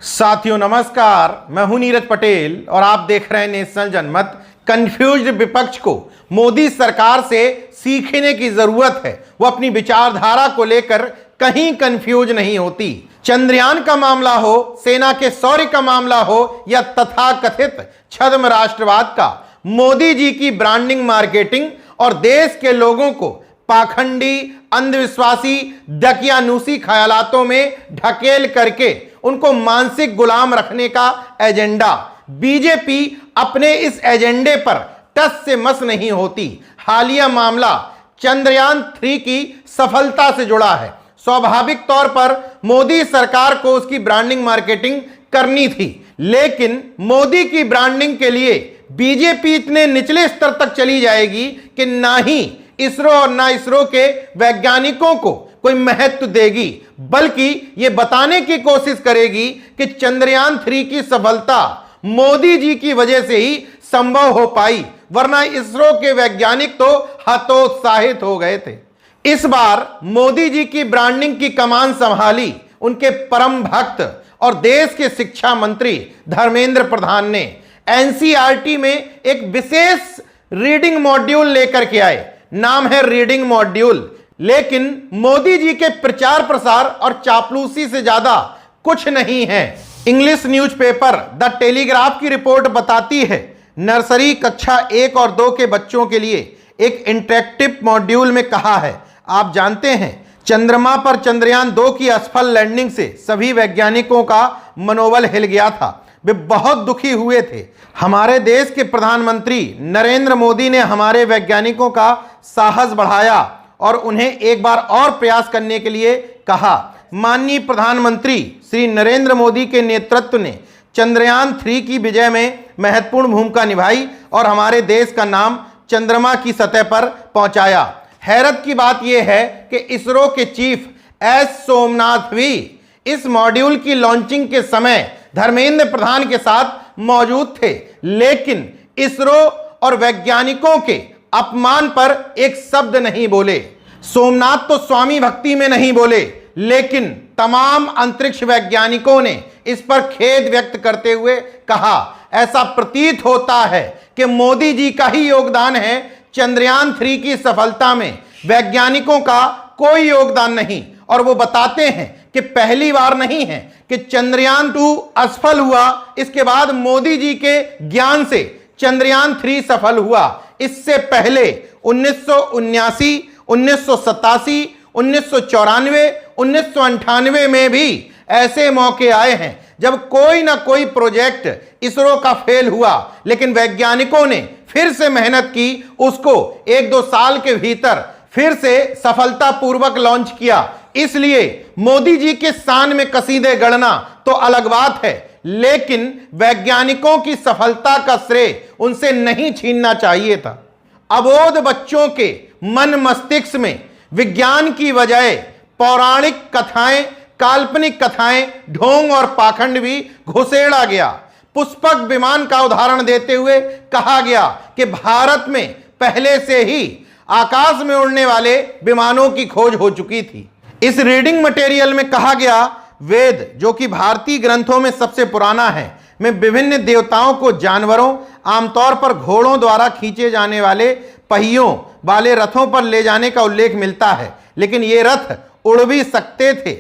साथियों नमस्कार, मैं हूं नीरज पटेल और आप देख रहे हैं नेशनल जनमत। कंफ्यूज्ड विपक्ष को मोदी सरकार से सीखने की जरूरत है। वो अपनी विचारधारा को लेकर कहीं कंफ्यूज नहीं होती। चंद्रयान का मामला हो, सेना के शौर्य का मामला हो या तथाकथित छद्म राष्ट्रवाद का, मोदी जी की ब्रांडिंग, मार्केटिंग और देश के लोगों को पाखंडी, अंधविश्वासी, दकियानूसी ख्यालातों में ढकेल करके उनको मानसिक गुलाम रखने का एजेंडा, बीजेपी अपने इस एजेंडे पर टस से मस नहीं होती। हालिया मामला चंद्रयान 3 की सफलता से जुड़ा है। स्वाभाविक तौर पर मोदी सरकार को उसकी ब्रांडिंग, मार्केटिंग करनी थी, लेकिन मोदी की ब्रांडिंग के लिए बीजेपी इतने निचले स्तर तक चली जाएगी कि ना ही इसरो और ना इसरो के वैज्ञानिकों को कोई महत्व देगी, बल्कि यह बताने की कोशिश करेगी कि चंद्रयान 3 की सफलता मोदी जी की वजह से ही संभव हो पाई, वरना इसरो के वैज्ञानिक तो हतोत्साहित हो गए थे। इस बार मोदी जी की ब्रांडिंग की कमान संभाली उनके परम भक्त और देश के शिक्षा मंत्री धर्मेंद्र प्रधान ने। एनसीईआरटी में एक विशेष रीडिंग मॉड्यूल लेकर के आए, नाम है रीडिंग मॉड्यूल। लेकिन मोदी जी के प्रचार प्रसार और चापलूसी से ज्यादा कुछ नहीं है। इंग्लिश न्यूज़पेपर द टेलीग्राफ की रिपोर्ट बताती है, नर्सरी कक्षा 1 और 2 के बच्चों के लिए एक इंटरेक्टिव मॉड्यूल में कहा है, आप जानते हैं चंद्रमा पर चंद्रयान 2 की असफल लैंडिंग से सभी वैज्ञानिकों का मनोबल हिल गया था। वे बहुत दुखी हुए थे। हमारे देश के प्रधानमंत्री नरेंद्र मोदी ने हमारे वैज्ञानिकों का साहस बढ़ाया और उन्हें एक बार और प्रयास करने के लिए कहा। माननीय प्रधानमंत्री श्री नरेंद्र मोदी के नेतृत्व ने चंद्रयान 3 की विजय में महत्वपूर्ण भूमिका निभाई और हमारे देश का नाम चंद्रमा की सतह पर पहुंचाया। हैरत की बात यह है कि इसरो के चीफ एस सोमनाथ भी इस मॉड्यूल की लॉन्चिंग के समय धर्मेंद्र प्रधान के साथ मौजूद थे, लेकिन इसरो और वैज्ञानिकों के अपमान पर एक शब्द नहीं बोले। सोमनाथ तो स्वामी भक्ति में नहीं बोले, लेकिन तमाम अंतरिक्ष वैज्ञानिकों ने इस पर खेद व्यक्त करते हुए कहा, ऐसा प्रतीत होता है कि मोदी जी का ही योगदान है चंद्रयान 3 की सफलता में, वैज्ञानिकों का कोई योगदान नहीं। और वो बताते हैं कि पहली बार नहीं है कि चंद्रयान 2 असफल हुआ, इसके बाद मोदी जी के ज्ञान से चंद्रयान 3 सफल हुआ। इससे पहले 1979, 1987, 1994, 1998 में भी ऐसे मौके आए हैं जब कोई ना कोई प्रोजेक्ट इसरो का फेल हुआ, लेकिन वैज्ञानिकों ने फिर से मेहनत की, उसको 1-2 साल के भीतर फिर से सफलतापूर्वक लॉन्च किया। इसलिए मोदी जी के शान में कसीदे गढ़ना तो अलग बात है, लेकिन वैज्ञानिकों की सफलता का श्रेय उनसे नहीं छीनना चाहिए था। अबोध बच्चों के मन मस्तिष्क में विज्ञान की बजाय पौराणिक कथाएं, काल्पनिक कथाएं, ढोंग और पाखंड भी घुसेड़ा गया। पुष्पक विमान का उदाहरण देते हुए कहा गया कि भारत में पहले से ही आकाश में उड़ने वाले विमानों की खोज हो चुकी थी। इस रीडिंग मटेरियल में कहा गया, वेद जो कि भारतीय ग्रंथों में सबसे पुराना है, में विभिन्न देवताओं को जानवरों, आमतौर पर घोड़ों द्वारा खींचे जाने वाले पहियों वाले रथों पर ले जाने का उल्लेख मिलता है, लेकिन ये रथ उड़ भी सकते थे।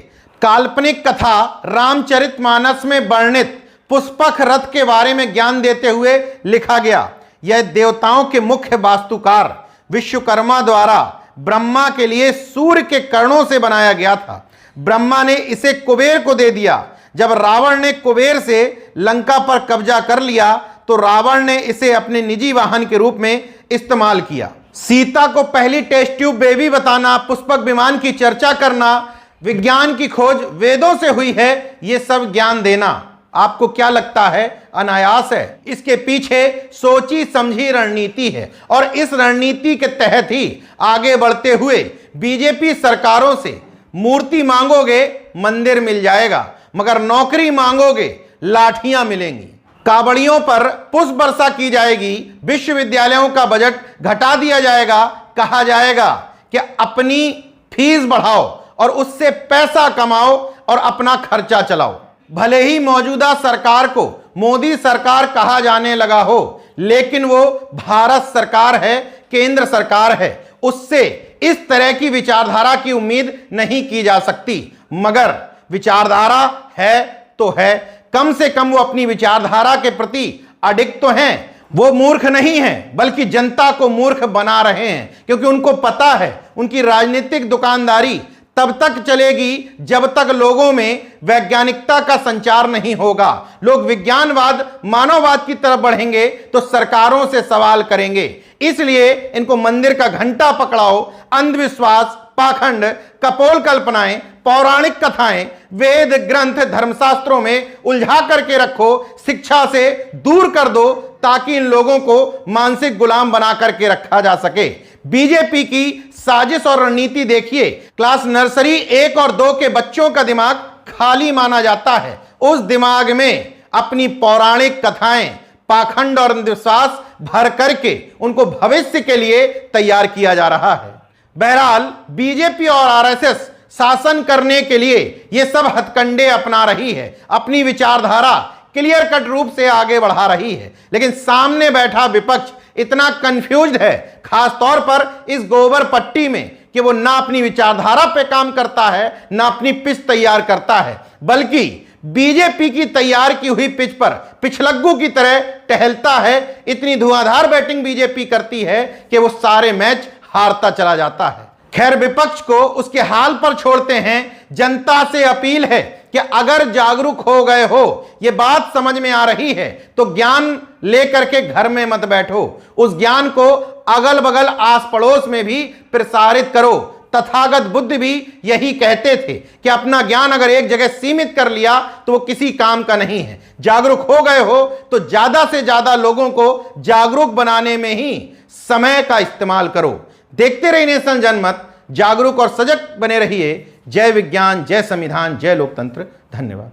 काल्पनिक कथा रामचरितमानस में वर्णित पुष्पक रथ के बारे में ज्ञान देते हुए लिखा गया, यह देवताओं के मुख्य वास्तुकार विश्वकर्मा द्वारा ब्रह्मा के लिए सूर्य के कर्णों से बनाया गया था। ब्रह्मा ने इसे कुबेर को दे दिया। जब रावण ने कुबेर से लंका पर कब्जा कर लिया तो रावण ने इसे अपने निजी वाहन के रूप में इस्तेमाल किया। सीता को पहली टेस्ट ट्यूब बेबी बताना, पुष्पक विमान की चर्चा करना, विज्ञान की खोज वेदों से हुई है, ये सब ज्ञान देना आपको क्या लगता है अनायास है? इसके पीछे सोची समझी रणनीति है और इस रणनीति के तहत ही आगे बढ़ते हुए बीजेपी सरकारों से मूर्ति मांगोगे मंदिर मिल जाएगा, मगर नौकरी मांगोगे लाठियां मिलेंगी। कावड़ियों पर पुष्प वर्षा की जाएगी, विश्वविद्यालयों का बजट घटा दिया जाएगा, कहा जाएगा कि अपनी फीस बढ़ाओ और उससे पैसा कमाओ और अपना खर्चा चलाओ। भले ही मौजूदा सरकार को मोदी सरकार कहा जाने लगा हो, लेकिन वो भारत सरकार है, केंद्र सरकार है। उससे इस तरह की विचारधारा की उम्मीद नहीं की जा सकती। मगर विचारधारा है तो है, कम से कम वो अपनी विचारधारा के प्रति अडिग तो हैं। वो मूर्ख नहीं हैं, बल्कि जनता को मूर्ख बना रहे हैं, क्योंकि उनको पता है उनकी राजनीतिक दुकानदारी तब तक चलेगी जब तक लोगों में वैज्ञानिकता का संचार नहीं होगा। लोग विज्ञानवाद, मानववाद की तरफ बढ़ेंगे तो सरकारों से सवाल करेंगे। इसलिए इनको मंदिर का घंटा पकड़ाओ, अंधविश्वास, पाखंड, कपोल कल्पनाएं, पौराणिक कथाएं, वेद ग्रंथ, धर्मशास्त्रों में उलझा करके रखो, शिक्षा से दूर कर दो, ताकि इन लोगों को मानसिक गुलाम बना करके रखा जा सके। बीजेपी की साजिश और रणनीति देखिए। क्लास नर्सरी 1 और 2 के बच्चों का दिमाग खाली माना जाता है। उस दिमाग में अपनी पौराणिक कथाएं, पाखंड और अंधविश्वास भर करके उनको भविष्य के लिए तैयार किया जा रहा है। बहरहाल बीजेपी और आरएसएस शासन करने के लिए ये सब हथकंडे अपना रही है, अपनी विचारधारा क्लियर कट रूप से आगे बढ़ा रही है। लेकिन सामने बैठा विपक्ष इतना कंफ्यूज्ड है, खास तौर पर इस गोबर पट्टी में, कि वो ना अपनी विचारधारा पे काम करता है, ना अपनी पिच तैयार करता है, बल्कि बीजेपी की तैयार की हुई पिच पर पिछलग्गू की तरह टहलता है। इतनी धुआंधार बैटिंग बीजेपी करती है कि वो सारे मैच हारता चला जाता है। खैर, विपक्ष को उसके हाल पर छोड़ते हैं। जनता से अपील है कि अगर जागरूक हो गए हो, ये बात समझ में आ रही है, तो ज्ञान लेकर के घर में मत बैठो, उस ज्ञान को अगल बगल आस पड़ोस में भी प्रसारित करो। तथागत बुद्ध भी यही कहते थे कि अपना ज्ञान अगर एक जगह सीमित कर लिया तो वो किसी काम का नहीं है। जागरूक हो गए हो तो ज्यादा से ज्यादा लोगों को जागरूक बनाने में ही समय का इस्तेमाल करो। देखते रहिए नेशन जनमत, जागरूक और सजग बने रहिए। जय विज्ञान, जय संविधान, जय लोकतंत्र। धन्यवाद।